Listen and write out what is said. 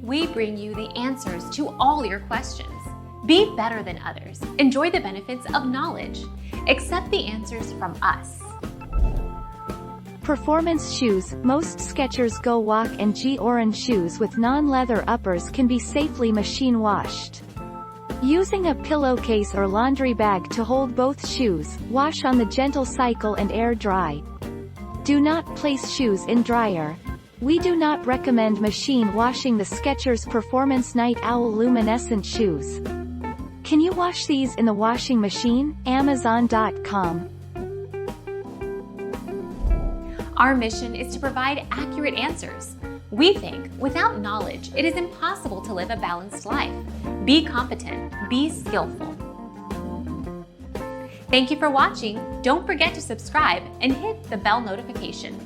We bring you the answers to all your questions. Be better than others. Enjoy the benefits of knowledge. Accept the answers from us. Performance shoes. Most Skechers Go Walk and G-Orange shoes with non-leather uppers can be safely machine washed. Using a pillowcase or laundry bag to hold both shoes, wash on the gentle cycle and air dry. Do not place shoes in dryer. We do not recommend machine washing the Skechers Performance Night Owl Luminescent shoes. Can you wash these in the washing machine? Amazon.com. Our mission is to provide accurate answers. We think without knowledge, it is impossible to live a balanced life. Be competent, be skillful. Thank you for watching. Don't forget to subscribe and hit the bell notification.